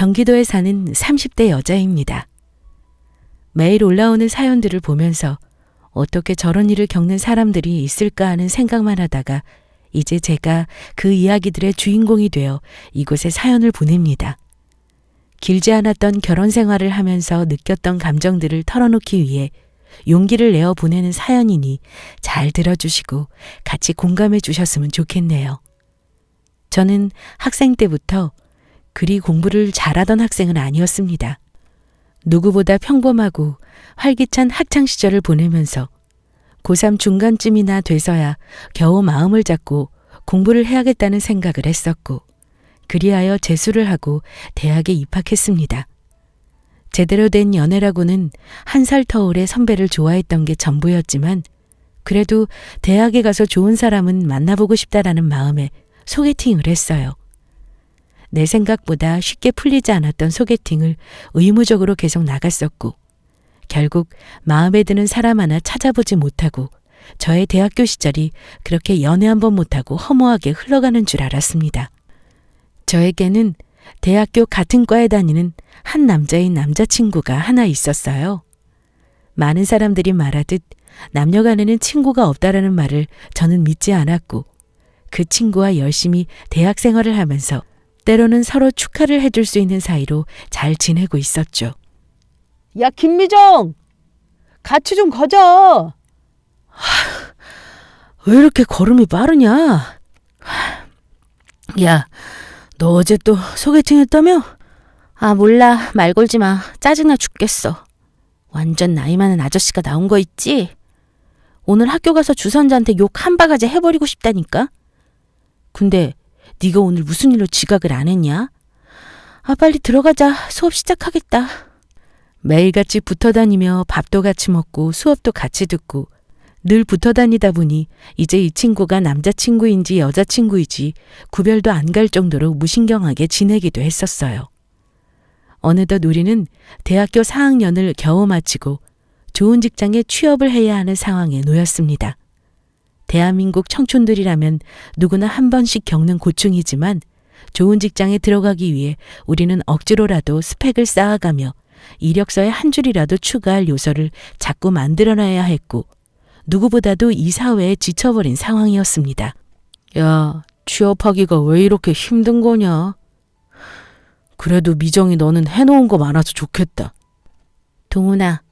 경기도에 사는 30대 여자입니다. 매일 올라오는 사연들을 보면서 어떻게 저런 일을 겪는 사람들이 있을까 하는 생각만 하다가 이제 제가 그 이야기들의 주인공이 되어 이곳에 사연을 보냅니다. 길지 않았던 결혼 생활을 하면서 느꼈던 감정들을 털어놓기 위해 용기를 내어 보내는 사연이니 잘 들어주시고 같이 공감해 주셨으면 좋겠네요. 저는 학생 때부터 그리 공부를 잘하던 학생은 아니었습니다. 누구보다 평범하고 활기찬 학창시절을 보내면서 고3 중간쯤이나 돼서야 겨우 마음을 잡고 공부를 해야겠다는 생각을 했었고, 그리하여 재수를 하고 대학에 입학했습니다. 제대로 된 연애라고는 한 살 터울의 선배를 좋아했던 게 전부였지만, 그래도 대학에 가서 좋은 사람은 만나보고 싶다라는 마음에 소개팅을 했어요. 내 생각보다 쉽게 풀리지 않았던 소개팅을 의무적으로 계속 나갔었고, 결국 마음에 드는 사람 하나 찾아보지 못하고 저의 대학교 시절이 그렇게 연애 한 번 못하고 허무하게 흘러가는 줄 알았습니다. 저에게는 대학교 같은 과에 다니는 한 남자인 남자친구가 하나 있었어요. 많은 사람들이 말하듯 남녀 간에는 친구가 없다라는 말을 저는 믿지 않았고, 그 친구와 열심히 대학 생활을 하면서 때로는 서로 축하를 해줄 수 있는 사이로 잘 지내고 있었죠. 야, 김미정! 같이 좀 가자! 왜 이렇게 걸음이 빠르냐? 야, 너 어제 또 소개팅 했다며? 아, 몰라. 말 걸지 마. 짜증나 죽겠어. 완전 나이 많은 아저씨가 나온 거 있지? 오늘 학교 가서 주선자한테 욕 한 바가지 해버리고 싶다니까? 근데 네가 오늘 무슨 일로 지각을 안 했냐? 아, 빨리 들어가자. 수업 시작하겠다. 매일같이 붙어다니며 밥도 같이 먹고 수업도 같이 듣고 늘 붙어다니다 보니 이제 이 친구가 남자친구인지 여자친구인지 구별도 안 갈 정도로 무신경하게 지내기도 했었어요. 어느덧 우리는 대학교 4학년을 겨우 마치고 좋은 직장에 취업을 해야 하는 상황에 놓였습니다. 대한민국 청춘들이라면 누구나 한 번씩 겪는 고충이지만 좋은 직장에 들어가기 위해 우리는 억지로라도 스펙을 쌓아가며 이력서에 한 줄이라도 추가할 요소를 자꾸 만들어놔야 했고, 누구보다도 이 사회에 지쳐버린 상황이었습니다. 야, 취업하기가 왜 이렇게 힘든 거냐? 그래도 미정이 너는 해놓은 거 많아서 좋겠다. 동훈아,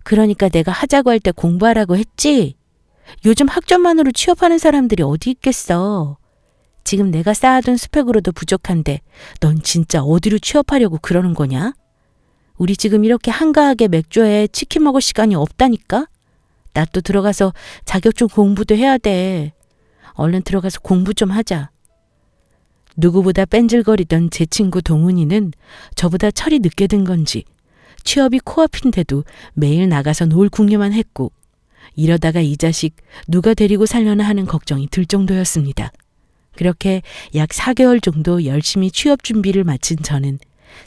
그러니까 내가 하자고 할 때 공부하라고 했지? 요즘 학점만으로 취업하는 사람들이 어디 있겠어. 지금 내가 쌓아둔 스펙으로도 부족한데 넌 진짜 어디로 취업하려고 그러는 거냐? 우리 지금 이렇게 한가하게 맥주에 치킨 먹을 시간이 없다니까? 나 또 들어가서 자격증 공부도 해야 돼. 얼른 들어가서 공부 좀 하자. 누구보다 뺀질거리던 제 친구 동훈이는 저보다 철이 늦게 든 건지 취업이 코앞인데도 매일 나가서 놀 궁리만 했고, 이러다가 이 자식 누가 데리고 살려나 하는 걱정이 들 정도였습니다. 그렇게 약 4개월 정도 열심히 취업 준비를 마친 저는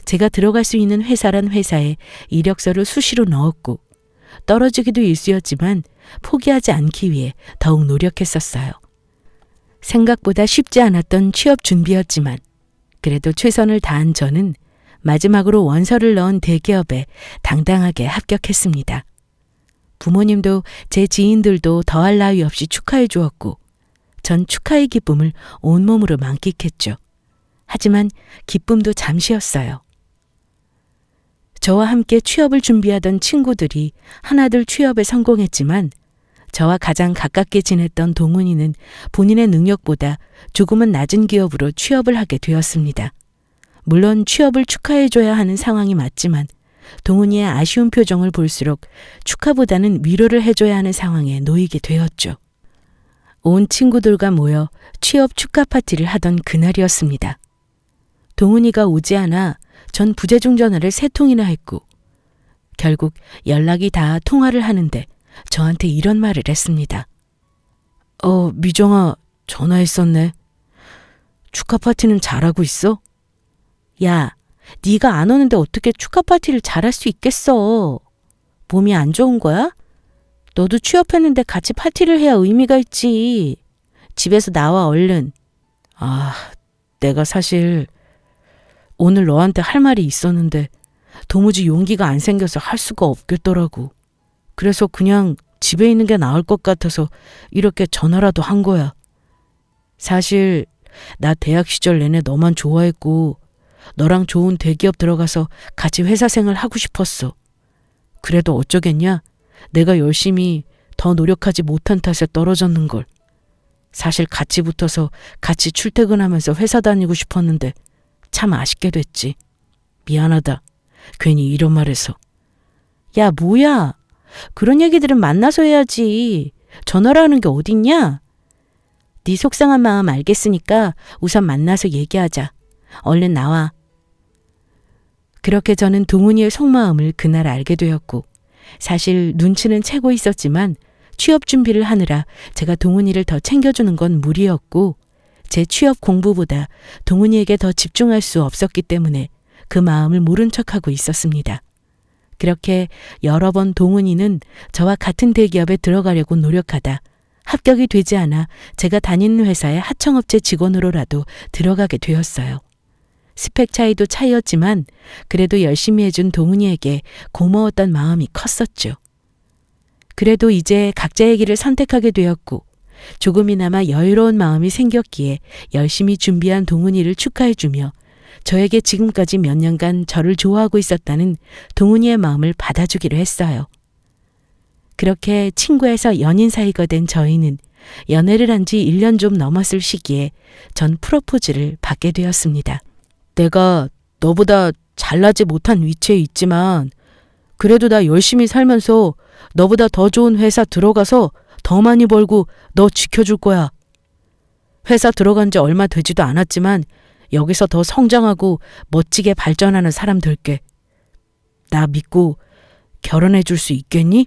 제가 들어갈 수 있는 회사란 회사에 이력서를 수시로 넣었고, 떨어지기도 일쑤였지만 포기하지 않기 위해 더욱 노력했었어요. 생각보다 쉽지 않았던 취업 준비였지만 그래도 최선을 다한 저는 마지막으로 원서를 넣은 대기업에 당당하게 합격했습니다. 부모님도 제 지인들도 더할 나위 없이 축하해 주었고, 전 축하의 기쁨을 온몸으로 만끽했죠. 하지만 기쁨도 잠시였어요. 저와 함께 취업을 준비하던 친구들이 하나둘 취업에 성공했지만 저와 가장 가깝게 지냈던 동훈이는 본인의 능력보다 조금은 낮은 기업으로 취업을 하게 되었습니다. 물론 취업을 축하해줘야 하는 상황이 맞지만 동훈이의 아쉬운 표정을 볼수록 축하보다는 위로를 해줘야 하는 상황에 놓이게 되었죠. 온 친구들과 모여 취업 축하 파티를 하던 그날이었습니다. 동훈이가 오지 않아 전 부재중 전화를 3통이나 했고, 결국 연락이 다 통화를 하는데 저한테 이런 말을 했습니다. 미정아, 전화했었네. 축하 파티는 잘하고 있어? 야, 네가 안 오는데 어떻게 축하 파티를 잘할 수 있겠어. 몸이 안 좋은 거야? 너도 취업했는데 같이 파티를 해야 의미가 있지. 집에서 나와 얼른. 아, 내가 사실 오늘 너한테 할 말이 있었는데 도무지 용기가 안 생겨서 할 수가 없겠더라고. 그래서 그냥 집에 있는 게 나을 것 같아서 이렇게 전화라도 한 거야. 사실 나 대학 시절 내내 너만 좋아했고 너랑 좋은 대기업 들어가서 같이 회사 생활 하고 싶었어. 그래도 어쩌겠냐? 내가 열심히 더 노력하지 못한 탓에 떨어졌는걸. 사실 같이 붙어서 같이 출퇴근하면서 회사 다니고 싶었는데 참 아쉽게 됐지. 미안하다. 괜히 이런 말해서. 야, 뭐야? 그런 얘기들은 만나서 해야지. 전화로 하는 게 어딨냐? 네 속상한 마음 알겠으니까 우선 만나서 얘기하자. 얼른 나와. 그렇게 저는 동훈이의 속마음을 그날 알게 되었고 사실 눈치는 채고 있었지만 취업 준비를 하느라 제가 동훈이를 더 챙겨주는 건 무리였고 제 취업 공부보다 동훈이에게 더 집중할 수 없었기 때문에 그 마음을 모른 척하고 있었습니다. 그렇게 여러 번 동훈이는 저와 같은 대기업에 들어가려고 노력하다 합격이 되지 않아 제가 다니는 회사의 하청업체 직원으로라도 들어가게 되었어요. 스펙 차이도 차이였지만 그래도 열심히 해준 동훈이에게 고마웠던 마음이 컸었죠. 그래도 이제 각자의 길을 선택하게 되었고 조금이나마 여유로운 마음이 생겼기에 열심히 준비한 동훈이를 축하해주며 저에게 지금까지 몇 년간 저를 좋아하고 있었다는 동훈이의 마음을 받아주기로 했어요. 그렇게 친구에서 연인 사이가 된 저희는 연애를 한 지 1년 좀 넘었을 시기에 전 프로포즈를 받게 되었습니다. 내가 너보다 잘나지 못한 위치에 있지만 그래도 나 열심히 살면서 너보다 더 좋은 회사 들어가서 더 많이 벌고 너 지켜줄 거야. 회사 들어간 지 얼마 되지도 않았지만 여기서 더 성장하고 멋지게 발전하는 사람 될게. 나 믿고 결혼해 줄 수 있겠니?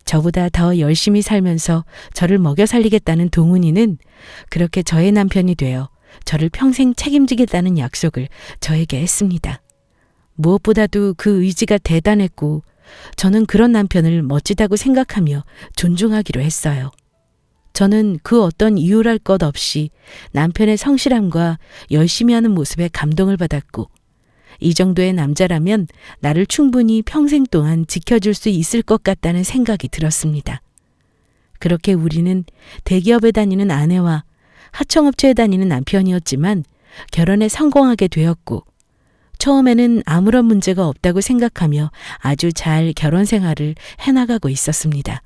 저보다 더 열심히 살면서 저를 먹여 살리겠다는 동훈이는 그렇게 저의 남편이 되어 저를 평생 책임지겠다는 약속을 저에게 했습니다. 무엇보다도 그 의지가 대단했고 저는 그런 남편을 멋지다고 생각하며 존중하기로 했어요. 저는 그 어떤 이유랄 것 없이 남편의 성실함과 열심히 하는 모습에 감동을 받았고 이 정도의 남자라면 나를 충분히 평생 동안 지켜줄 수 있을 것 같다는 생각이 들었습니다. 그렇게 우리는 대기업에 다니는 아내와 하청업체에 다니는 남편이었지만 결혼에 성공하게 되었고 처음에는 아무런 문제가 없다고 생각하며 아주 잘 결혼 생활을 해나가고 있었습니다.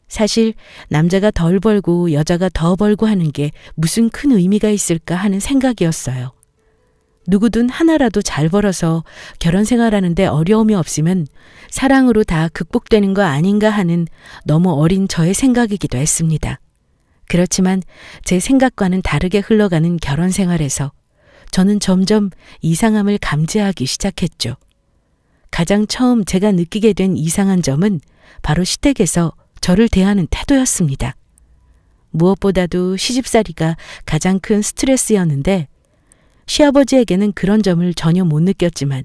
사실 남자가 덜 벌고 여자가 더 벌고 하는 게 무슨 큰 의미가 있을까 하는 생각이었어요. 누구든 하나라도 잘 벌어서 결혼 생활하는데 어려움이 없으면 사랑으로 다 극복되는 거 아닌가 하는 너무 어린 저의 생각이기도 했습니다. 그렇지만 제 생각과는 다르게 흘러가는 결혼 생활에서 저는 점점 이상함을 감지하기 시작했죠. 가장 처음 제가 느끼게 된 이상한 점은 바로 시댁에서 저를 대하는 태도였습니다. 무엇보다도 시집살이가 가장 큰 스트레스였는데 시아버지에게는 그런 점을 전혀 못 느꼈지만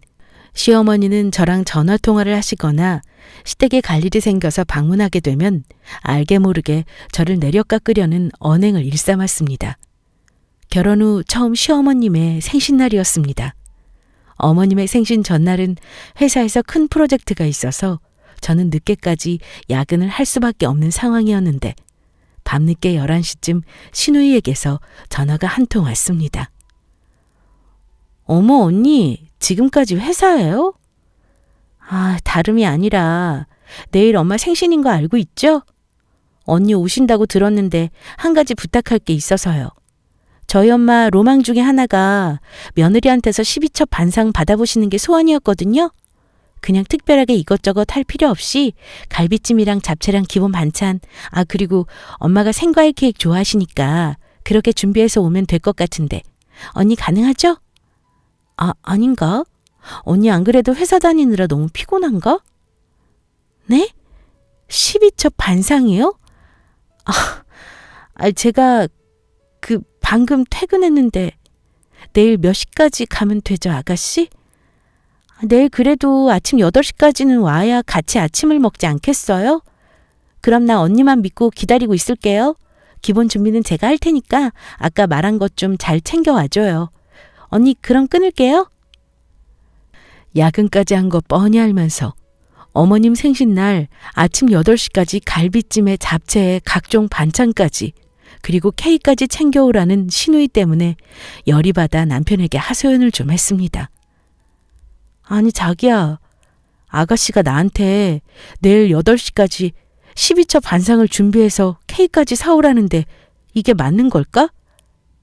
시어머니는 저랑 전화통화를 하시거나 시댁에 갈 일이 생겨서 방문하게 되면 알게 모르게 저를 내려 깎으려는 언행을 일삼았습니다. 결혼 후 처음 시어머님의 생신날이었습니다. 어머님의 생신 전날은 회사에서 큰 프로젝트가 있어서 저는 늦게까지 야근을 할 수밖에 없는 상황이었는데 밤늦게 11시쯤 시누이에게서 전화가 한 통 왔습니다. 어머 언니, 지금까지 회사예요? 아, 다름이 아니라 내일 엄마 생신인 거 알고 있죠? 언니 오신다고 들었는데 한 가지 부탁할 게 있어서요. 저희 엄마 로망 중에 하나가 며느리한테서 12첩 반상 받아보시는 게 소원이었거든요. 그냥 특별하게 이것저것 할 필요 없이 갈비찜이랑 잡채랑 기본 반찬, 그리고 엄마가 생과일 케이크 좋아하시니까 그렇게 준비해서 오면 될 것 같은데 언니 가능하죠? 아닌가? 언니 안 그래도 회사 다니느라 너무 피곤한가? 네? 12첩 반상이요? 제가 방금 퇴근했는데 내일 몇 시까지 가면 되죠, 아가씨? 내일 그래도 아침 8시까지는 와야 같이 아침을 먹지 않겠어요? 그럼 나 언니만 믿고 기다리고 있을게요. 기본 준비는 제가 할 테니까 아까 말한 것 좀 잘 챙겨와줘요. 언니 그럼 끊을게요. 야근까지 한 거 뻔히 알면서 어머님 생신날 아침 8시까지 갈비찜에 잡채에 각종 반찬까지 그리고 케이크까지 챙겨오라는 시누이 때문에 열이 받아 남편에게 하소연을 좀 했습니다. 아니 자기야, 아가씨가 나한테 내일 8시까지 12첩 반상을 준비해서 케이크까지 사오라는데 이게 맞는 걸까?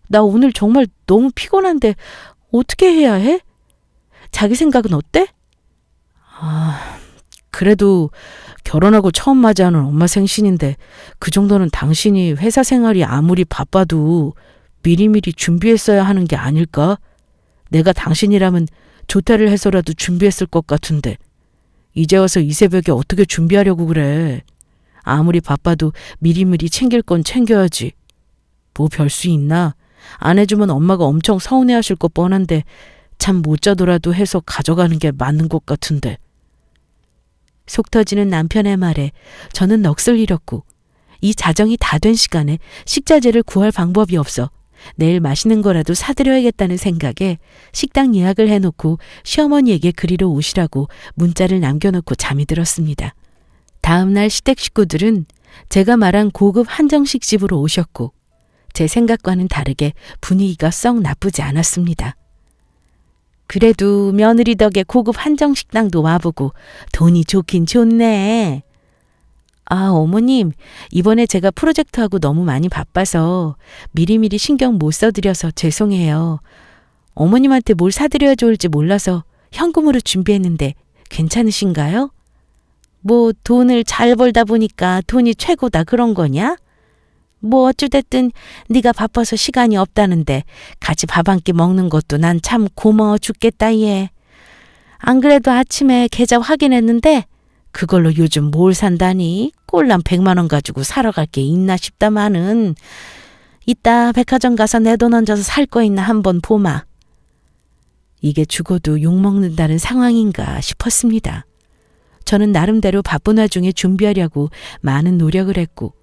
나 오늘 정말 너무 피곤한데 어떻게 해야 해? 자기 생각은 어때? 그래도 결혼하고 처음 맞이하는 엄마 생신인데 그 정도는 당신이 회사 생활이 아무리 바빠도 미리미리 준비했어야 하는 게 아닐까? 내가 당신이라면 조퇴를 해서라도 준비했을 것 같은데 이제 와서 이 새벽에 어떻게 준비하려고 그래? 아무리 바빠도 미리미리 챙길 건 챙겨야지. 뭐 별 수 있나? 안 해주면 엄마가 엄청 서운해하실 거 뻔한데 잠 못 자더라도 해서 가져가는 게 맞는 것 같은데. 속 터지는 남편의 말에 저는 넋을 잃었고 이 자정이 다 된 시간에 식자재를 구할 방법이 없어 내일 맛있는 거라도 사드려야겠다는 생각에 식당 예약을 해놓고 시어머니에게 그리러 오시라고 문자를 남겨놓고 잠이 들었습니다. 다음 날 시댁 식구들은 제가 말한 고급 한정식 집으로 오셨고 제 생각과는 다르게 분위기가 썩 나쁘지 않았습니다. 그래도 며느리 덕에 고급 한정식당도 와보고 돈이 좋긴 좋네. 아, 어머님, 이번에 제가 프로젝트하고 너무 많이 바빠서 미리미리 신경 못 써드려서 죄송해요. 어머님한테 뭘 사드려야 좋을지 몰라서 현금으로 준비했는데 괜찮으신가요? 뭐 돈을 잘 벌다 보니까 돈이 최고다 그런 거냐? 뭐 어찌됐든 네가 바빠서 시간이 없다는데 같이 밥 한 끼 먹는 것도 난 참 고마워 죽겠다 얘. 안 그래도 아침에 계좌 확인했는데 그걸로 요즘 뭘 산다니? 꼴랑 100만 원 가지고 사러 갈 게 있나 싶다마는 이따 백화점 가서 내 돈 얹어서 살 거 있나 한번 보마. 이게 죽어도 욕먹는다는 상황인가 싶었습니다. 저는 나름대로 바쁜 와중에 준비하려고 많은 노력을 했고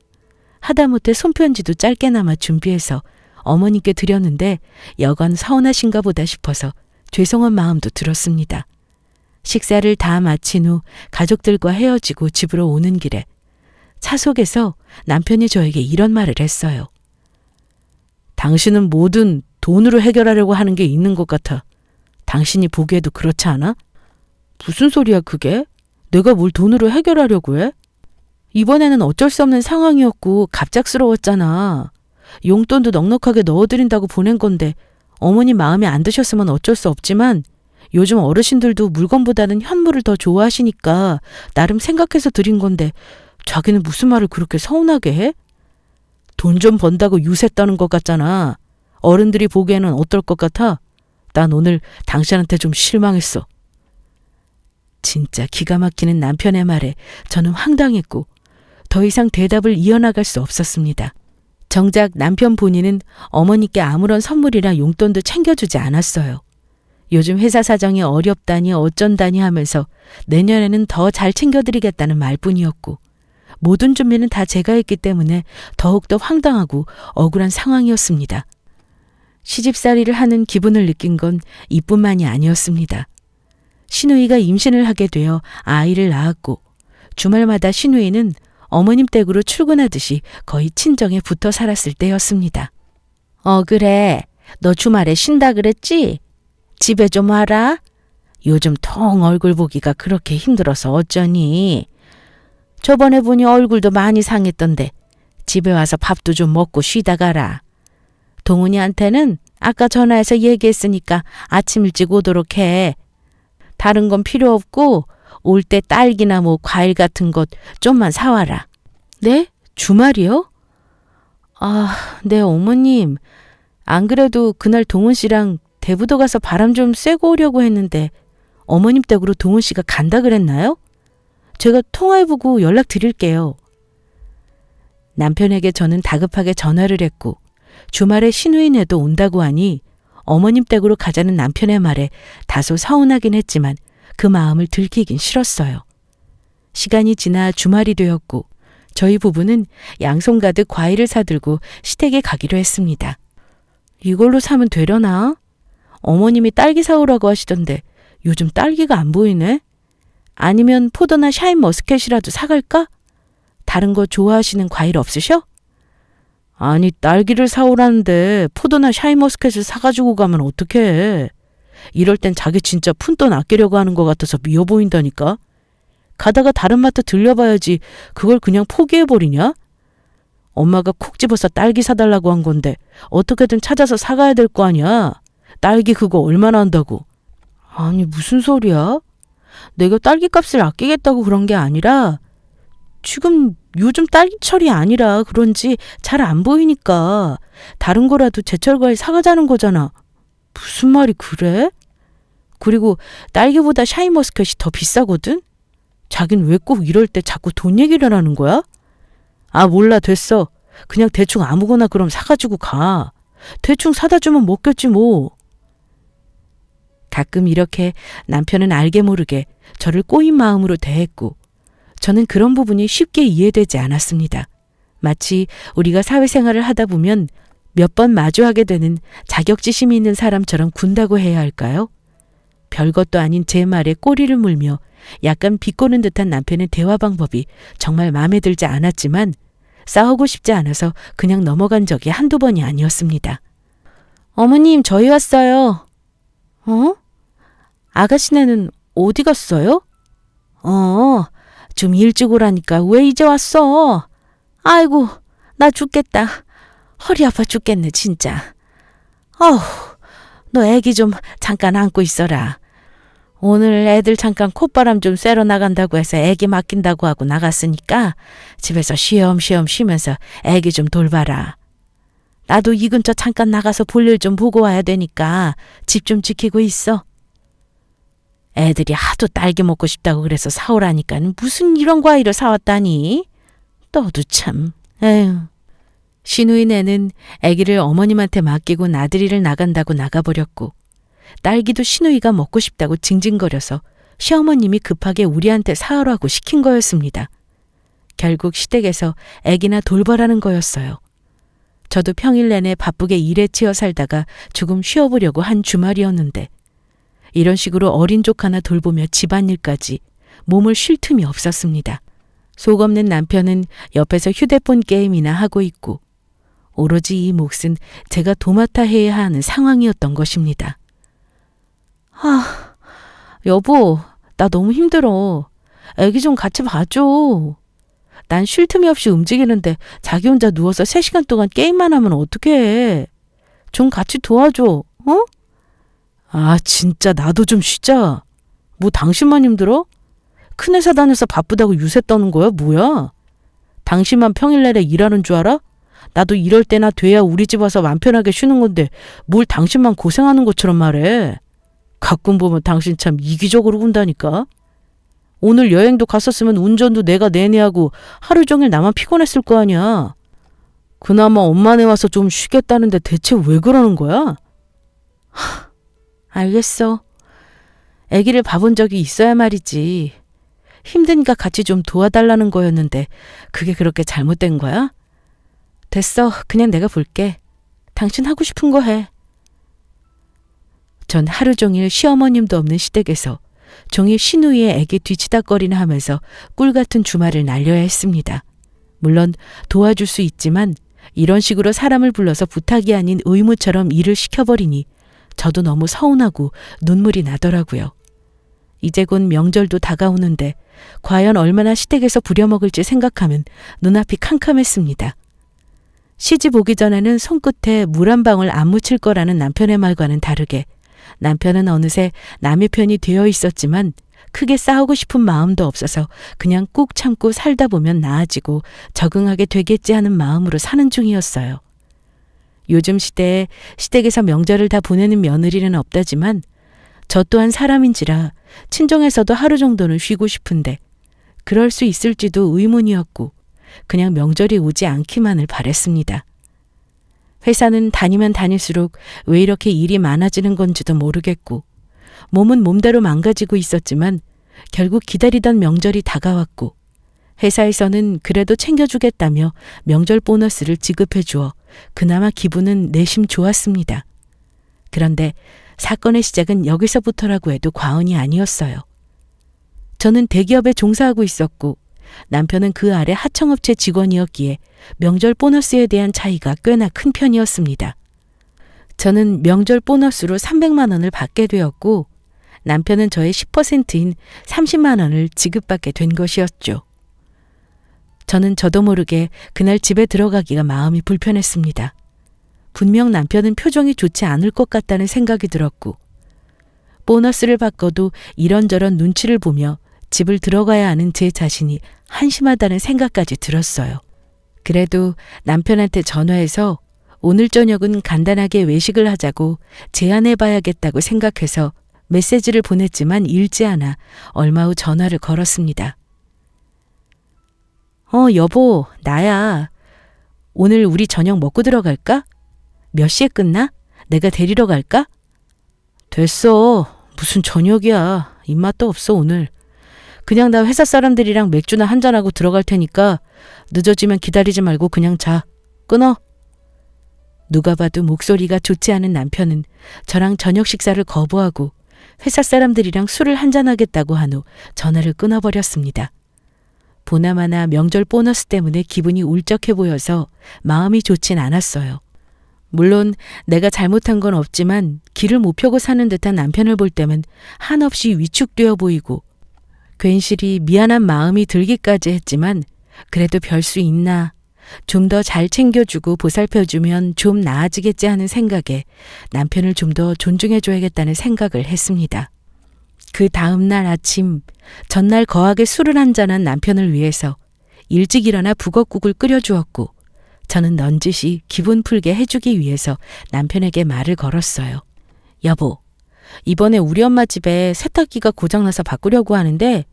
하다못해 손편지도 짧게나마 준비해서 어머니께 드렸는데 여간 서운하신가 보다 싶어서 죄송한 마음도 들었습니다. 식사를 다 마친 후 가족들과 헤어지고 집으로 오는 길에 차 속에서 남편이 저에게 이런 말을 했어요. 당신은 뭐든 돈으로 해결하려고 하는 게 있는 것 같아. 당신이 보기에도 그렇지 않아? 무슨 소리야 그게? 내가 뭘 돈으로 해결하려고 해? 이번에는 어쩔 수 없는 상황이었고 갑작스러웠잖아. 용돈도 넉넉하게 넣어드린다고 보낸 건데 어머니 마음에 안 드셨으면 어쩔 수 없지만 요즘 어르신들도 물건보다는 현물을 더 좋아하시니까 나름 생각해서 드린 건데 자기는 무슨 말을 그렇게 서운하게 해? 돈 좀 번다고 유세 떠는 것 같잖아. 어른들이 보기에는 어떨 것 같아? 난 오늘 당신한테 좀 실망했어. 진짜 기가 막히는 남편의 말에 저는 황당했고 더 이상 대답을 이어나갈 수 없었습니다. 정작 남편 본인은 어머니께 아무런 선물이나 용돈도 챙겨주지 않았어요. 요즘 회사 사정이 어렵다니 어쩐다니 하면서 내년에는 더 잘 챙겨드리겠다는 말뿐이었고 모든 준비는 다 제가 했기 때문에 더욱더 황당하고 억울한 상황이었습니다. 시집살이를 하는 기분을 느낀 건 이뿐만이 아니었습니다. 시누이가 임신을 하게 되어 아이를 낳았고 주말마다 시누이는 어머님 댁으로 출근하듯이 거의 친정에 붙어 살았을 때였습니다. 그래. 너 주말에 쉰다 그랬지? 집에 좀 와라. 요즘 통 얼굴 보기가 그렇게 힘들어서 어쩌니? 저번에 보니 얼굴도 많이 상했던데 집에 와서 밥도 좀 먹고 쉬다 가라. 동훈이한테는 아까 전화해서 얘기했으니까 아침 일찍 오도록 해. 다른 건 필요 없고 올 때 딸기나 뭐 과일 같은 것 좀만 사와라. 네? 주말이요? 네 어머님. 안 그래도 그날 동훈 씨랑 대부도 가서 바람 좀 쐬고 오려고 했는데 어머님 댁으로 동훈 씨가 간다 그랬나요? 제가 통화해보고 연락드릴게요. 남편에게 저는 다급하게 전화를 했고 주말에 시누이네도 온다고 하니 어머님 댁으로 가자는 남편의 말에 다소 서운하긴 했지만 그 마음을 들키긴 싫었어요. 시간이 지나 주말이 되었고 저희 부부는 양손 가득 과일을 사들고 시댁에 가기로 했습니다. 이걸로 사면 되려나? 어머님이 딸기 사오라고 하시던데 요즘 딸기가 안 보이네? 아니면 포도나 샤인머스켓이라도 사갈까? 다른 거 좋아하시는 과일 없으셔? 아니, 딸기를 사오라는데 포도나 샤인머스켓을 사가지고 가면 어떡해. 이럴 땐 자기 진짜 푼돈 아끼려고 하는 것 같아서 미워 보인다니까. 가다가 다른 마트 들려봐야지 그걸 그냥 포기해버리냐? 엄마가 콕 집어서 딸기 사달라고 한 건데 어떻게든 찾아서 사가야 될 거 아니야. 딸기 그거 얼마나 한다고. 아니, 무슨 소리야? 내가 딸기 값을 아끼겠다고 그런 게 아니라 지금 요즘 딸기철이 아니라 그런지 잘 안 보이니까 다른 거라도 제철 과일 사가자는 거잖아. 무슨 말이 그래? 그리고 딸기보다 샤인머스켓이 더 비싸거든? 자긴 왜 꼭 이럴 때 자꾸 돈 얘기를 하는 거야? 아, 몰라, 됐어. 그냥 대충 아무거나 그럼 사가지고 가. 대충 사다 주면 먹겠지 뭐. 가끔 이렇게 남편은 알게 모르게 저를 꼬인 마음으로 대했고 저는 그런 부분이 쉽게 이해되지 않았습니다. 마치 우리가 사회생활을 하다 보면 몇 번 마주하게 되는 자격지심이 있는 사람처럼 군다고 해야 할까요? 별것도 아닌 제 말에 꼬리를 물며 약간 비꼬는 듯한 남편의 대화 방법이 정말 마음에 들지 않았지만 싸우고 싶지 않아서 그냥 넘어간 적이 한두 번이 아니었습니다. 어머님, 저희 왔어요. 어? 아가씨네는 어디 갔어요? 좀 일찍 오라니까 왜 이제 왔어? 아이고, 나 죽겠다. 허리 아파 죽겠네, 진짜. 어우, 너 애기 좀 잠깐 안고 있어라. 오늘 애들 잠깐 콧바람 좀 쐬러 나간다고 해서 애기 맡긴다고 하고 나갔으니까 집에서 쉬엄쉬엄 쉬면서 애기 좀 돌봐라. 나도 이 근처 잠깐 나가서 볼일 좀 보고 와야 되니까 집 좀 지키고 있어. 애들이 하도 딸기 먹고 싶다고 그래서 사오라니까 무슨 이런 과일을 사왔다니. 너도 참. 에휴. 시누인 애는 아기를 어머님한테 맡기고 나들이를 나간다고 나가버렸고 딸기도 시누이가 먹고 싶다고 징징거려서 시어머님이 급하게 우리한테 사오라고 시킨 거였습니다. 결국 시댁에서 아기나 돌봐라는 거였어요. 저도 평일 내내 바쁘게 일에 치여 살다가 조금 쉬어보려고 한 주말이었는데 이런 식으로 어린 족 하나 돌보며 집안일까지 몸을 쉴 틈이 없었습니다. 속 없는 남편은 옆에서 휴대폰 게임이나 하고 있고 오로지 이 몫은 제가 도맡아 해야 하는 상황이었던 것입니다. 여보, 나 너무 힘들어. 애기 좀 같이 봐줘. 난 쉴 틈이 없이 움직이는데 자기 혼자 누워서 3시간 동안 게임만 하면 어떡해. 좀 같이 도와줘, 어? 아, 진짜 나도 좀 쉬자. 뭐 당신만 힘들어? 큰 회사 다녀서 바쁘다고 유세 떠는 거야? 뭐야? 당신만 평일 내내 일하는 줄 알아? 나도 이럴 때나 돼야 우리 집 와서 맘 편하게 쉬는 건데 뭘 당신만 고생하는 것처럼 말해. 가끔 보면 당신 참 이기적으로 군다니까. 오늘 여행도 갔었으면 운전도 내가 내내 하고 하루 종일 나만 피곤했을 거 아니야. 그나마 엄마네 와서 좀 쉬겠다는데 대체 왜 그러는 거야? 알겠어. 아기를 봐본 적이 있어야 말이지. 힘드니까 같이 좀 도와달라는 거였는데 그게 그렇게 잘못된 거야? 됐어. 그냥 내가 볼게. 당신 하고 싶은 거 해. 전 하루 종일 시어머님도 없는 시댁에서 종일 시누이의 애기 뒤치다꺼리나 하면서 꿀 같은 주말을 날려야 했습니다. 물론 도와줄 수 있지만 이런 식으로 사람을 불러서 부탁이 아닌 의무처럼 일을 시켜버리니 저도 너무 서운하고 눈물이 나더라고요. 이제 곧 명절도 다가오는데 과연 얼마나 시댁에서 부려먹을지 생각하면 눈앞이 캄캄했습니다. 시집 오기 전에는 손끝에 물 한 방울 안 묻힐 거라는 남편의 말과는 다르게 남편은 어느새 남의 편이 되어 있었지만 크게 싸우고 싶은 마음도 없어서 그냥 꾹 참고 살다 보면 나아지고 적응하게 되겠지 하는 마음으로 사는 중이었어요. 요즘 시대에 시댁에서 명절을 다 보내는 며느리는 없다지만 저 또한 사람인지라 친정에서도 하루 정도는 쉬고 싶은데 그럴 수 있을지도 의문이었고 그냥 명절이 오지 않기만을 바랬습니다. 회사는 다니면 다닐수록 왜 이렇게 일이 많아지는 건지도 모르겠고 몸은 몸대로 망가지고 있었지만 결국 기다리던 명절이 다가왔고 회사에서는 그래도 챙겨주겠다며 명절 보너스를 지급해 주어 그나마 기분은 내심 좋았습니다. 그런데 사건의 시작은 여기서부터라고 해도 과언이 아니었어요. 저는 대기업에 종사하고 있었고 남편은 그 아래 하청업체 직원이었기에 명절 보너스에 대한 차이가 꽤나 큰 편이었습니다. 저는 명절 보너스로 300만 원을 받게 되었고 남편은 저의 10%인 30만 원을 지급받게 된 것이었죠. 저는 저도 모르게 그날 집에 들어가기가 마음이 불편했습니다. 분명 남편은 표정이 좋지 않을 것 같다는 생각이 들었고 보너스를 받고도 이런저런 눈치를 보며 집을 들어가야 하는 제 자신이 한심하다는 생각까지 들었어요. 그래도 남편한테 전화해서 오늘 저녁은 간단하게 외식을 하자고 제안해봐야겠다고 생각해서 메시지를 보냈지만 읽지 않아 얼마 후 전화를 걸었습니다. 여보, 나야. 오늘 우리 저녁 먹고 들어갈까? 몇 시에 끝나? 내가 데리러 갈까? 됐어. 무슨 저녁이야. 입맛도 없어 오늘. 그냥 나 회사 사람들이랑 맥주나 한잔하고 들어갈 테니까 늦어지면 기다리지 말고 그냥 자. 끊어. 누가 봐도 목소리가 좋지 않은 남편은 저랑 저녁 식사를 거부하고 회사 사람들이랑 술을 한잔하겠다고 한 후 전화를 끊어버렸습니다. 보나마나 명절 보너스 때문에 기분이 울적해 보여서 마음이 좋진 않았어요. 물론 내가 잘못한 건 없지만 길을 못 펴고 사는 듯한 남편을 볼 때면 한없이 위축되어 보이고 괜시리 미안한 마음이 들기까지 했지만 그래도 별 수 있나, 좀 더 잘 챙겨주고 보살펴주면 좀 나아지겠지 하는 생각에 남편을 좀 더 존중해줘야겠다는 생각을 했습니다. 그 다음 날 아침, 전날 거하게 술을 한잔한 남편을 위해서 일찍 일어나 북엇국을 끓여주었고 저는 넌지시 기분 풀게 해주기 위해서 남편에게 말을 걸었어요. 여보, 이번에 우리 엄마 집에 세탁기가 고장나서 바꾸려고 하는데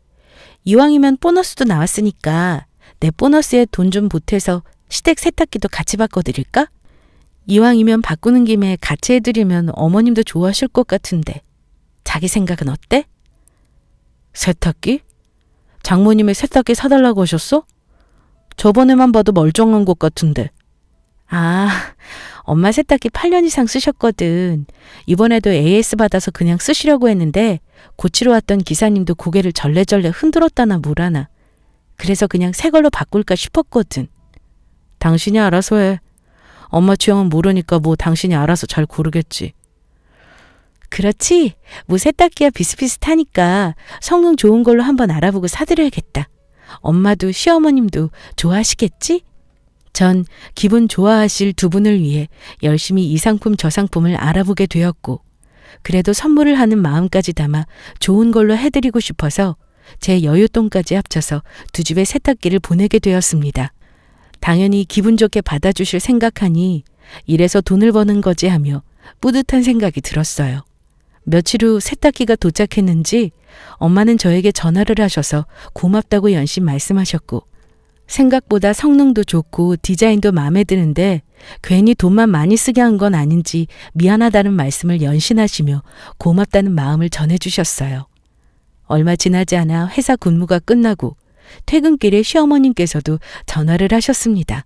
이왕이면 보너스도 나왔으니까 내 보너스에 돈 좀 보태서 시댁 세탁기도 같이 바꿔드릴까? 이왕이면 바꾸는 김에 같이 해드리면 어머님도 좋아하실 것 같은데 자기 생각은 어때? 세탁기? 장모님의 세탁기 사달라고 하셨어? 저번에만 봐도 멀쩡한 것 같은데. 아, 엄마 세탁기 8년 이상 쓰셨거든. 이번에도 AS 받아서 그냥 쓰시려고 했는데 고치러 왔던 기사님도 고개를 절레절레 흔들었다나 뭐라나. 그래서 그냥 새 걸로 바꿀까 싶었거든. 당신이 알아서 해. 엄마 취향은 모르니까 뭐 당신이 알아서 잘 고르겠지. 그렇지. 뭐 세탁기와 비슷비슷하니까 성능 좋은 걸로 한번 알아보고 사드려야겠다. 엄마도 시어머님도 좋아하시겠지? 전 기분 좋아하실 두 분을 위해 열심히 이 상품 저 상품을 알아보게 되었고 그래도 선물을 하는 마음까지 담아 좋은 걸로 해드리고 싶어서 제 여윳돈까지 합쳐서 두 집의 세탁기를 보내게 되었습니다. 당연히 기분 좋게 받아주실 생각하니 이래서 돈을 버는 거지 하며 뿌듯한 생각이 들었어요. 며칠 후 세탁기가 도착했는지 엄마는 저에게 전화를 하셔서 고맙다고 연신 말씀하셨고 생각보다 성능도 좋고 디자인도 마음에 드는데 괜히 돈만 많이 쓰게 한 건 아닌지 미안하다는 말씀을 연신하시며 고맙다는 마음을 전해주셨어요. 얼마 지나지 않아 회사 근무가 끝나고 퇴근길에 시어머님께서도 전화를 하셨습니다.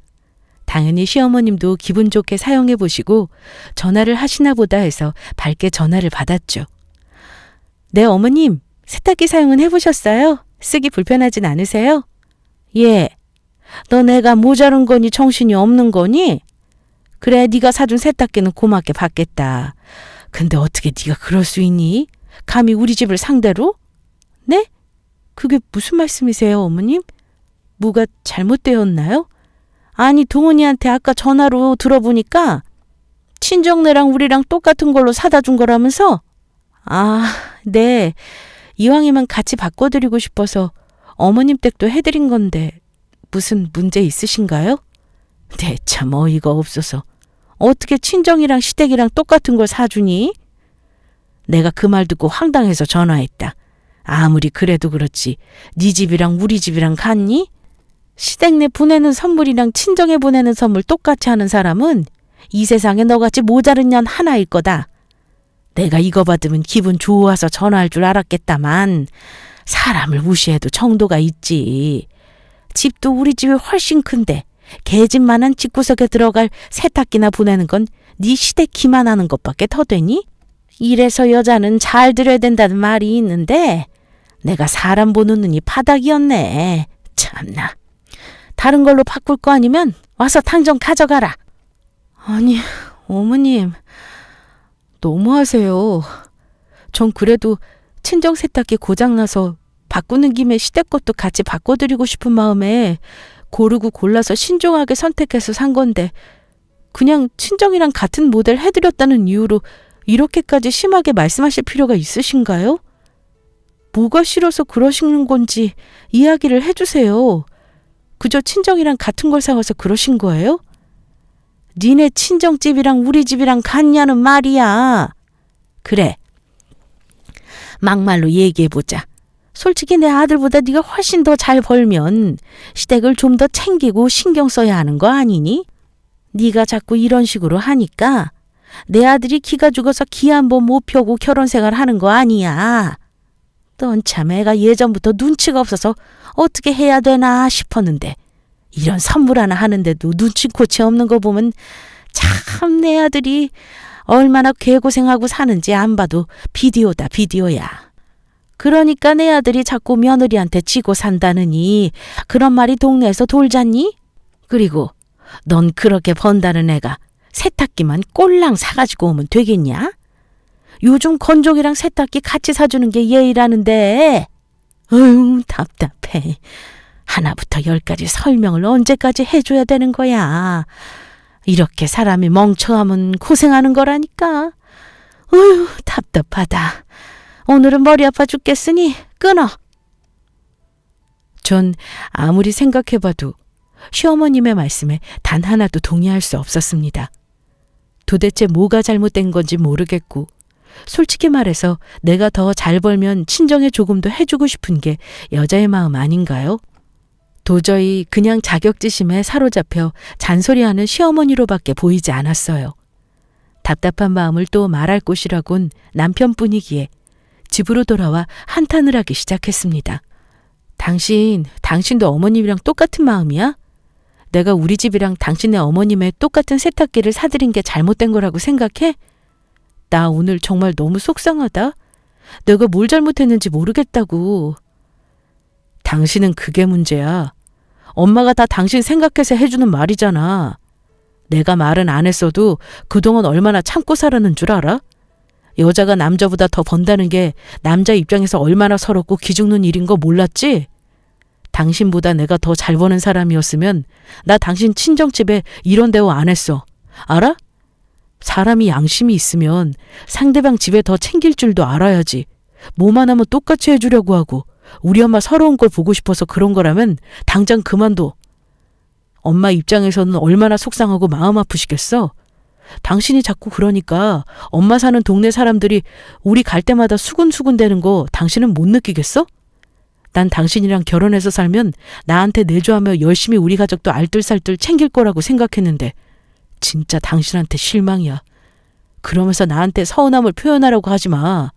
당연히 시어머님도 기분 좋게 사용해 보시고 전화를 하시나 보다 해서 밝게 전화를 받았죠. 네, 어머님, 세탁기 사용은 해보셨어요? 쓰기 불편하진 않으세요? 예. 너 내가 모자른 거니 정신이 없는 거니? 그래, 네가 사준 세탁기는 고맙게 받겠다. 근데 어떻게 네가 그럴 수 있니? 감히 우리 집을 상대로? 네? 그게 무슨 말씀이세요, 어머님? 뭐가 잘못되었나요? 아니, 동훈이한테 아까 전화로 들어보니까 친정네랑 우리랑 똑같은 걸로 사다 준 거라면서? 아, 네. 이왕이면 같이 바꿔드리고 싶어서 어머님 댁도 해드린 건데 무슨 문제 있으신가요? 네, 참 어이가 없어서. 어떻게 친정이랑 시댁이랑 똑같은 걸 사주니? 내가 그 말 듣고 황당해서 전화했다. 아무리 그래도 그렇지 네 집이랑 우리 집이랑 같니? 시댁내 보내는 선물이랑 친정에 보내는 선물 똑같이 하는 사람은 이 세상에 너같이 모자른 년 하나일 거다. 내가 이거 받으면 기분 좋아서 전화할 줄 알았겠다만 사람을 무시해도 정도가 있지. 집도 우리 집이 훨씬 큰데 개집만한 집구석에 들어갈 세탁기나 보내는 건 네 시댁 기만하는 것밖에 더 되니? 이래서 여자는 잘 들어야 된다는 말이 있는데 내가 사람 보는 눈이 바닥이었네. 참나. 다른 걸로 바꿀 거 아니면 와서 당장 가져가라. 아니, 어머님. 너무하세요. 전 그래도 친정 세탁기 고장나서 바꾸는 김에 시댁 것도 같이 바꿔드리고 싶은 마음에 고르고 골라서 신중하게 선택해서 산 건데 그냥 친정이랑 같은 모델 해드렸다는 이유로 이렇게까지 심하게 말씀하실 필요가 있으신가요? 뭐가 싫어서 그러시는 건지 이야기를 해주세요. 그저 친정이랑 같은 걸 사와서 그러신 거예요? 니네 친정집이랑 우리 집이랑 같냐는 말이야. 그래. 막말로 얘기해보자. 솔직히 내 아들보다 네가 훨씬 더 잘 벌면 시댁을 좀 더 챙기고 신경 써야 하는 거 아니니? 네가 자꾸 이런 식으로 하니까 내 아들이 기가 죽어서 기 한 번 못 펴고 결혼 생활 하는 거 아니야. 넌 참 애가 예전부터 눈치가 없어서 어떻게 해야 되나 싶었는데 이런 선물 하나 하는데도 눈치코치 없는 거 보면 참 내 아들이 얼마나 개고생하고 사는지 안 봐도 비디오다 비디오야. 그러니까 내 아들이 자꾸 며느리한테 지고 산다느니 그런 말이 동네에서 돌잖니? 그리고 넌 그렇게 번다는 애가 세탁기만 꼴랑 사가지고 오면 되겠냐? 요즘 건조기랑 세탁기 같이 사주는 게 예의라는데. 어휴, 답답해. 하나부터 열까지 설명을 언제까지 해줘야 되는 거야. 이렇게 사람이 멍청하면 고생하는 거라니까. 어휴, 답답하다. 오늘은 머리 아파 죽겠으니 끊어. 전 아무리 생각해봐도 시어머님의 말씀에 단 하나도 동의할 수 없었습니다. 도대체 뭐가 잘못된 건지 모르겠고 솔직히 말해서 내가 더 잘 벌면 친정에 조금 더 해주고 싶은 게 여자의 마음 아닌가요? 도저히 그냥 자격지심에 사로잡혀 잔소리하는 시어머니로밖에 보이지 않았어요. 답답한 마음을 또 말할 곳이라곤 남편뿐이기에 집으로 돌아와 한탄을 하기 시작했습니다. 당신도 어머님이랑 똑같은 마음이야? 내가 우리 집이랑 당신네 어머님의 똑같은 세탁기를 사드린 게 잘못된 거라고 생각해? 나 오늘 정말 너무 속상하다. 내가 뭘 잘못했는지 모르겠다고. 당신은 그게 문제야. 엄마가 다 당신 생각해서 해주는 말이잖아. 내가 말은 안 했어도 그동안 얼마나 참고 살았는 줄 알아? 여자가 남자보다 더 번다는 게 남자 입장에서 얼마나 서럽고 기죽는 일인 거 몰랐지? 당신보다 내가 더 잘 버는 사람이었으면 나 당신 친정집에 이런 대우 안 했어. 알아? 사람이 양심이 있으면 상대방 집에 더 챙길 줄도 알아야지. 뭐만 하면 똑같이 해주려고 하고 우리 엄마 서러운 걸 보고 싶어서 그런 거라면 당장 그만둬. 엄마 입장에서는 얼마나 속상하고 마음 아프시겠어? 당신이 자꾸 그러니까 엄마 사는 동네 사람들이 우리 갈 때마다 수군수군 대는 거 당신은 못 느끼겠어? 난 당신이랑 결혼해서 살면 나한테 내조하며 열심히 우리 가족도 알뜰살뜰 챙길 거라고 생각했는데 진짜 당신한테 실망이야. 그러면서 나한테 서운함을 표현하라고 하지 마.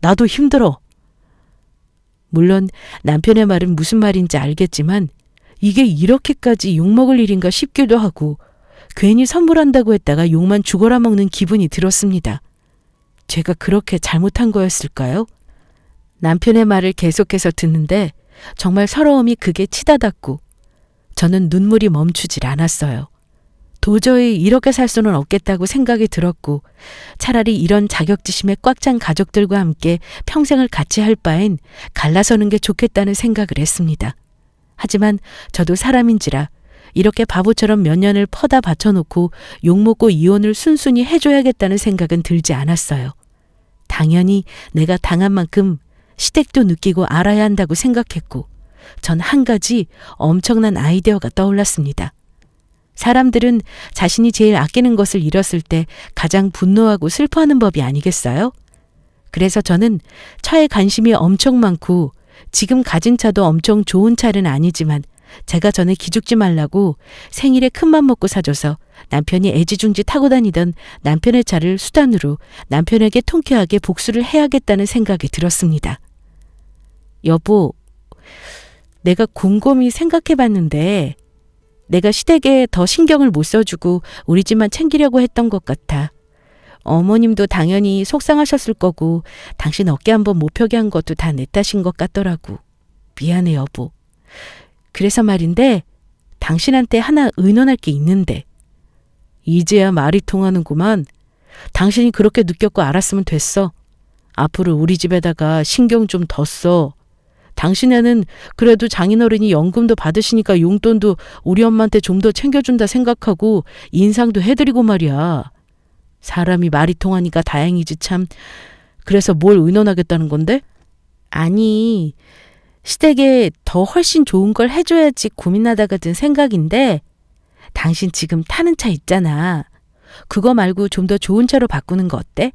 나도 힘들어. 물론 남편의 말은 무슨 말인지 알겠지만 이게 이렇게까지 욕먹을 일인가 싶기도 하고 괜히 선물한다고 했다가 욕만 죽어라 먹는 기분이 들었습니다. 제가 그렇게 잘못한 거였을까요? 남편의 말을 계속해서 듣는데 정말 서러움이 극에 치닫았고 저는 눈물이 멈추질 않았어요. 도저히 이렇게 살 수는 없겠다고 생각이 들었고 차라리 이런 자격지심에 꽉 찬 가족들과 함께 평생을 같이 할 바엔 갈라서는 게 좋겠다는 생각을 했습니다. 하지만 저도 사람인지라 이렇게 바보처럼 몇 년을 퍼다 바쳐놓고 욕먹고 이혼을 순순히 해줘야겠다는 생각은 들지 않았어요. 당연히 내가 당한 만큼 시댁도 느끼고 알아야 한다고 생각했고 전 한 가지 엄청난 아이디어가 떠올랐습니다. 사람들은 자신이 제일 아끼는 것을 잃었을 때 가장 분노하고 슬퍼하는 법이 아니겠어요? 그래서 저는 차에 관심이 엄청 많고 지금 가진 차도 엄청 좋은 차는 아니지만 제가 전에 기죽지 말라고 생일에 큰맘 먹고 사줘서 남편이 애지중지 타고 다니던 남편의 차를 수단으로 남편에게 통쾌하게 복수를 해야겠다는 생각이 들었습니다. 여보, 내가 곰곰이 생각해봤는데 내가 시댁에 더 신경을 못 써주고 우리 집만 챙기려고 했던 것 같아. 어머님도 당연히 속상하셨을 거고 당신 어깨 한번 못 펴게 한 것도 다 내 탓인 것 같더라고. 미안해 여보. 그래서 말인데 당신한테 하나 의논할 게 있는데. 이제야 말이 통하는구만. 당신이 그렇게 느꼈고 알았으면 됐어. 앞으로 우리 집에다가 신경 좀 더 써. 당신애는 그래도 장인어른이 연금도 받으시니까 용돈도 우리 엄마한테 좀 더 챙겨준다 생각하고 인상도 해드리고 말이야. 사람이 말이 통하니까 다행이지 참. 그래서 뭘 의논하겠다는 건데? 아니, 시댁에 더 훨씬 좋은 걸 해줘야지 고민하다가 든 생각인데 당신 지금 타는 차 있잖아. 그거 말고 좀 더 좋은 차로 바꾸는 거 어때?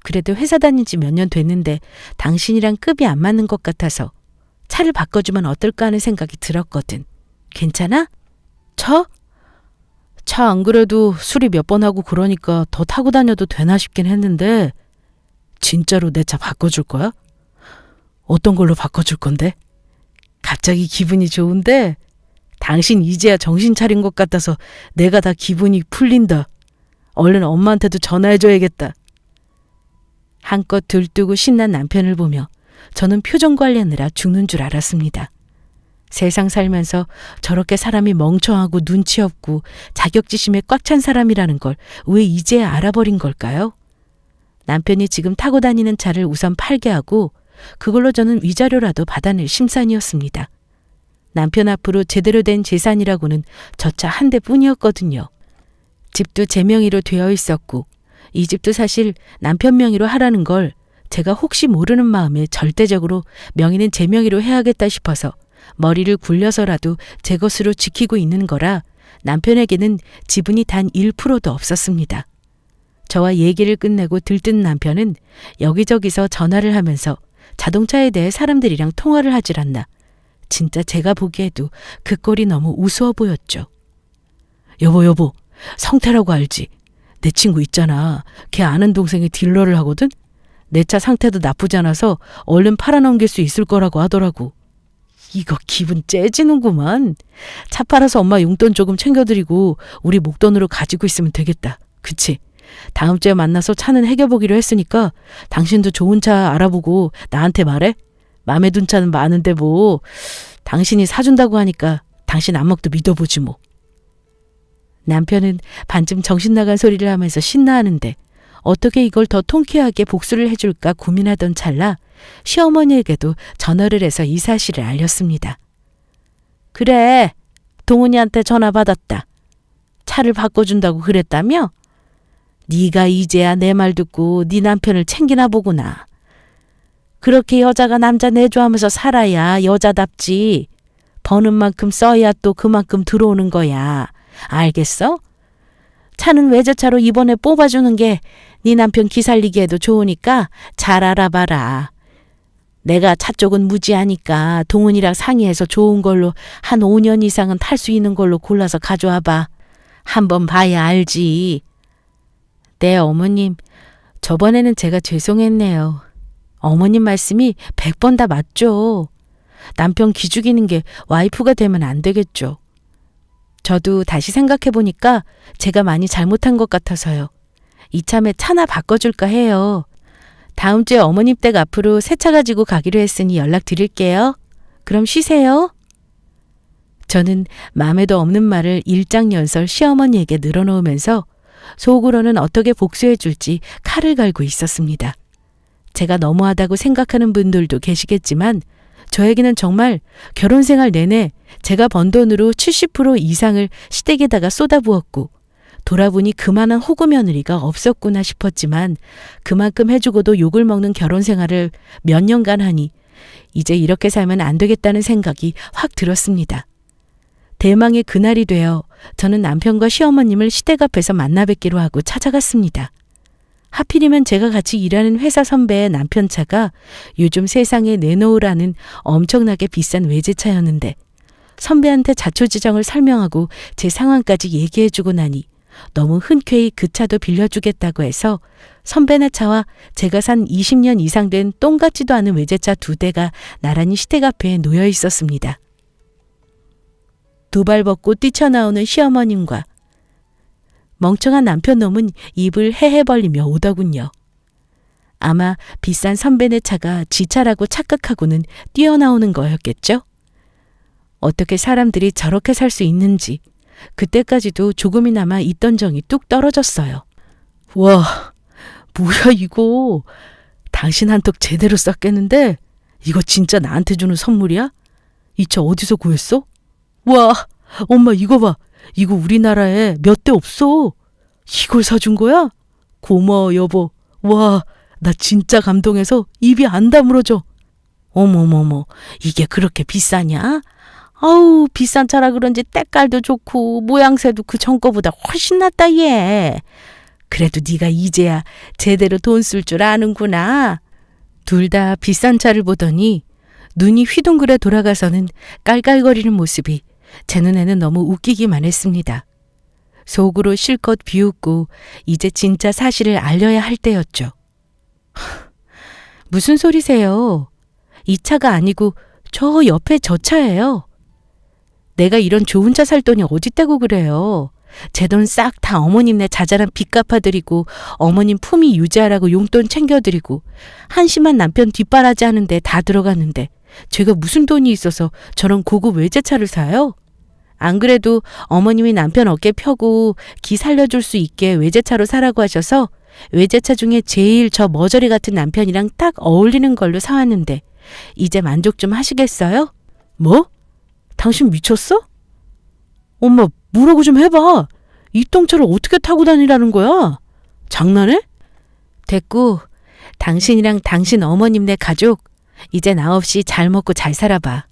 그래도 회사 다닌 지 몇 년 됐는데 당신이랑 급이 안 맞는 것 같아서 차를 바꿔주면 어떨까 하는 생각이 들었거든. 괜찮아? 차? 차 안 그래도 수리 몇 번 하고 그러니까 더 타고 다녀도 되나 싶긴 했는데 진짜로 내 차 바꿔줄 거야? 어떤 걸로 바꿔줄 건데? 갑자기 기분이 좋은데 당신 이제야 정신 차린 것 같아서 내가 다 기분이 풀린다. 얼른 엄마한테도 전화해줘야겠다. 한껏 들뜨고 신난 남편을 보며 저는 표정 관리하느라 죽는 줄 알았습니다. 세상 살면서 저렇게 사람이 멍청하고 눈치 없고 자격지심에 꽉 찬 사람이라는 걸 왜 이제야 알아버린 걸까요? 남편이 지금 타고 다니는 차를 우선 팔게 하고 그걸로 저는 위자료라도 받아낼 심산이었습니다. 남편 앞으로 제대로 된 재산이라고는 저 차 한 대뿐이었거든요. 집도 제 명의로 되어 있었고 이 집도 사실 남편 명의로 하라는 걸 제가 혹시 모르는 마음에 절대적으로 명의는 제 명의로 해야겠다 싶어서 머리를 굴려서라도 제 것으로 지키고 있는 거라 남편에게는 지분이 단 1%도 없었습니다. 저와 얘기를 끝내고 들뜬 남편은 여기저기서 전화를 하면서 자동차에 대해 사람들이랑 통화를 하질 않나. 진짜 제가 보기에도 그 꼴이 너무 우스워 보였죠. 여보, 성태라고 알지? 내 친구 있잖아. 걔 아는 동생이 딜러를 하거든? 내 차 상태도 나쁘지 않아서 얼른 팔아넘길 수 있을 거라고 하더라고. 이거 기분 째지는구만. 차 팔아서 엄마 용돈 조금 챙겨드리고 우리 목돈으로 가지고 있으면 되겠다. 그치? 다음 주에 만나서 차는 해결보기로 했으니까 당신도 좋은 차 알아보고 나한테 말해. 마음에 든 차는 많은데 뭐 당신이 사준다고 하니까 당신 안목도 믿어보지 뭐. 남편은 반쯤 정신 나간 소리를 하면서 신나하는데 어떻게 이걸 더 통쾌하게 복수를 해줄까 고민하던 찰나 시어머니에게도 전화를 해서 이 사실을 알렸습니다. 그래, 동훈이한테 전화 받았다. 차를 바꿔준다고 그랬다며? 네가 이제야 내 말 듣고 네 남편을 챙기나 보구나. 그렇게 여자가 남자 내조하면서 살아야 여자답지. 버는 만큼 써야 또 그만큼 들어오는 거야. 알겠어? 차는 외제차로 이번에 뽑아주는 게 네 남편 기살리기에도 좋으니까 잘 알아봐라. 내가 차 쪽은 무지하니까 동훈이랑 상의해서 좋은 걸로 한 5년 이상은 탈 수 있는 걸로 골라서 가져와봐. 한번 봐야 알지. 네, 어머님. 저번에는 제가 죄송했네요. 어머님 말씀이 100번 다 맞죠. 남편 기죽이는 게 와이프가 되면 안 되겠죠. 저도 다시 생각해보니까 제가 많이 잘못한 것 같아서요. 이참에 차나 바꿔줄까 해요. 다음 주에 어머님 댁 앞으로 새 차 가지고 가기로 했으니 연락드릴게요. 그럼 쉬세요. 저는 마음에도 없는 말을 일장연설 시어머니에게 늘어놓으면서 속으로는 어떻게 복수해줄지 칼을 갈고 있었습니다. 제가 너무하다고 생각하는 분들도 계시겠지만 저에게는 정말 결혼 생활 내내 제가 번 돈으로 70% 이상을 시댁에다가 쏟아부었고 돌아보니 그만한 호구 며느리가 없었구나 싶었지만 그만큼 해주고도 욕을 먹는 결혼 생활을 몇 년간 하니 이제 이렇게 살면 안 되겠다는 생각이 확 들었습니다. 대망의 그날이 되어 저는 남편과 시어머님을 시댁 앞에서 만나 뵙기로 하고 찾아갔습니다. 하필이면 제가 같이 일하는 회사 선배의 남편 차가 요즘 세상에 내놓으라는 엄청나게 비싼 외제차였는데 선배한테 자초지정을 설명하고 제 상황까지 얘기해주고 나니 너무 흔쾌히 그 차도 빌려주겠다고 해서 선배네 차와 제가 산 20년 이상 된 똥 같지도 않은 외제차 2대가 나란히 시댁 앞에 놓여 있었습니다. 두 발 벗고 뛰쳐나오는 시어머님과 멍청한 남편 놈은 입을 헤헤 벌리며 오더군요. 아마 비싼 선배네 차가 지 차라고 착각하고는 뛰어나오는 거였겠죠? 어떻게 사람들이 저렇게 살 수 있는지 그때까지도 조금이나마 있던 정이 뚝 떨어졌어요. 와, 뭐야 이거. 당신 한턱 제대로 쌌겠는데? 이거 진짜 나한테 주는 선물이야? 이 차 어디서 구했어? 와, 엄마 이거 봐. 이거 우리나라에 몇 대 없어. 이걸 사준 거야? 고마워 여보. 와, 나 진짜 감동해서 입이 안 다물어져. 어머머머, 이게 그렇게 비싸냐? 아우, 비싼 차라 그런지 때깔도 좋고 모양새도 그 전 거보다 훨씬 낫다 얘. 그래도 네가 이제야 제대로 돈 쓸 줄 아는구나. 둘 다 비싼 차를 보더니 눈이 휘둥그레 돌아가서는 깔깔거리는 모습이 제 눈에는 너무 웃기기만 했습니다. 속으로 실컷 비웃고 이제 진짜 사실을 알려야 할 때였죠. 무슨 소리세요? 이 차가 아니고 저 옆에 저 차예요. 내가 이런 좋은 차 살 돈이 어디 떼고 그래요. 제 돈 싹 다 어머님네 자잘한 빚 갚아드리고 어머님 품위 유지하라고 용돈 챙겨드리고 한심한 남편 뒷바라지 하는데 다 들어갔는데 제가 무슨 돈이 있어서 저런 고급 외제차를 사요? 안 그래도 어머님이 남편 어깨 펴고 기 살려줄 수 있게 외제차로 사라고 하셔서 외제차 중에 제일 저 머저리 같은 남편이랑 딱 어울리는 걸로 사왔는데 이제 만족 좀 하시겠어요? 뭐? 당신 미쳤어? 엄마, 뭐라고 좀 해봐. 이 똥차를 어떻게 타고 다니라는 거야? 장난해? 됐고, 당신이랑 당신 어머님네 가족 이제 나 없이 잘 먹고 잘 살아봐.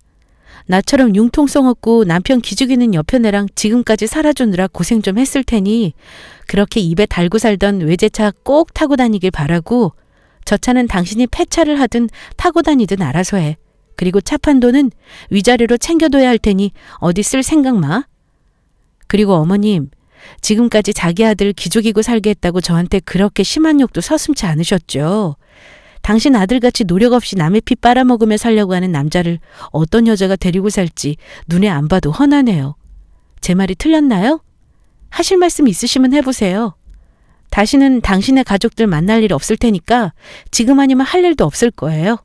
나처럼 융통성 없고 남편 기죽이는 여편애랑 지금까지 살아주느라 고생 좀 했을 테니 그렇게 입에 달고 살던 외제차 꼭 타고 다니길 바라고 저 차는 당신이 폐차를 하든 타고 다니든 알아서 해. 그리고 차 판 돈은 위자료로 챙겨둬야 할 테니 어디 쓸 생각 마. 그리고 어머님, 지금까지 자기 아들 기죽이고 살게 했다고 저한테 그렇게 심한 욕도 서슴지 않으셨죠. 당신 아들같이 노력 없이 남의 피 빨아먹으며 살려고 하는 남자를 어떤 여자가 데리고 살지 눈에 안 봐도 훤하네요. 제 말이 틀렸나요? 하실 말씀 있으시면 해보세요. 다시는 당신의 가족들 만날 일 없을 테니까 지금 아니면 할 일도 없을 거예요.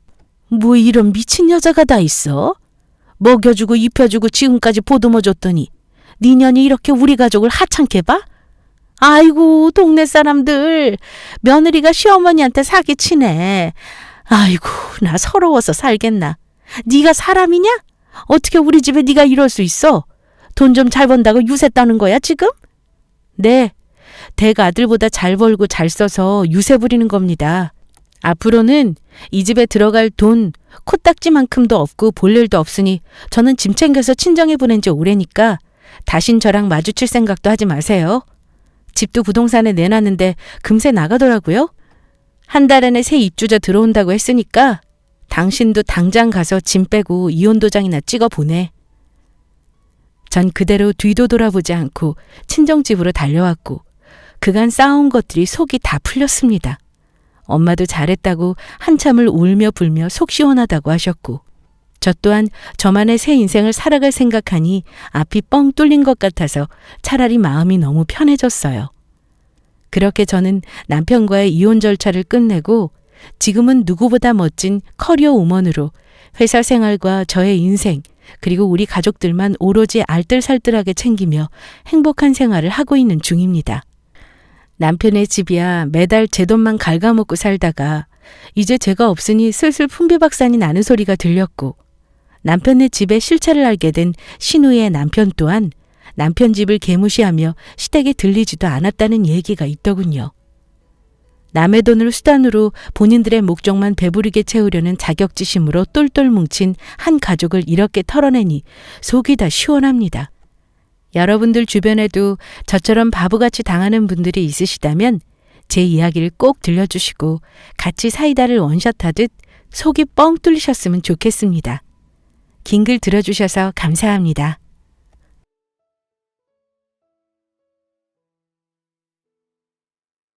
뭐 이런 미친 여자가 다 있어? 먹여주고 입혀주고 지금까지 보듬어줬더니 네 년이 이렇게 우리 가족을 하찮게 봐? 아이고, 동네 사람들 며느리가 시어머니한테 사기치네. 아이고, 나 서러워서 살겠나. 네가 사람이냐? 어떻게 우리 집에 네가 이럴 수 있어? 돈 좀 잘 번다고 유세 따는 거야 지금? 네, 댁 아들보다 잘 벌고 잘 써서 유세 부리는 겁니다. 앞으로는 이 집에 들어갈 돈 코딱지만큼도 없고 볼 일도 없으니 저는 짐 챙겨서 친정에 보낸 지 오래니까 다신 저랑 마주칠 생각도 하지 마세요. 집도 부동산에 내놨는데 금세 나가더라고요. 한 달 안에 새 입주자 들어온다고 했으니까 당신도 당장 가서 짐 빼고 이혼 도장이나 찍어 보내. 전 그대로 뒤도 돌아보지 않고 친정집으로 달려왔고 그간 쌓아온 것들이 속이 다 풀렸습니다. 엄마도 잘했다고 한참을 울며 불며 속 시원하다고 하셨고 저 또한 저만의 새 인생을 살아갈 생각하니 앞이 뻥 뚫린 것 같아서 차라리 마음이 너무 편해졌어요. 그렇게 저는 남편과의 이혼 절차를 끝내고 지금은 누구보다 멋진 커리어 우먼으로 회사 생활과 저의 인생 그리고 우리 가족들만 오로지 알뜰살뜰하게 챙기며 행복한 생활을 하고 있는 중입니다. 남편의 집이야 매달 제 돈만 갉아먹고 살다가 이제 제가 없으니 슬슬 풍비박산이 나는 소리가 들렸고 남편의 집에 실체를 알게 된 신우의 남편 또한 남편 집을 개무시하며 시댁에 들리지도 않았다는 얘기가 있더군요. 남의 돈을 수단으로 본인들의 목적만 배부르게 채우려는 자격지심으로 똘똘 뭉친 한 가족을 이렇게 털어내니 속이 다 시원합니다. 여러분들 주변에도 저처럼 바보같이 당하는 분들이 있으시다면 제 이야기를 꼭 들려주시고 같이 사이다를 원샷하듯 속이 뻥 뚫리셨으면 좋겠습니다. 긴 글 들어주셔서 감사합니다.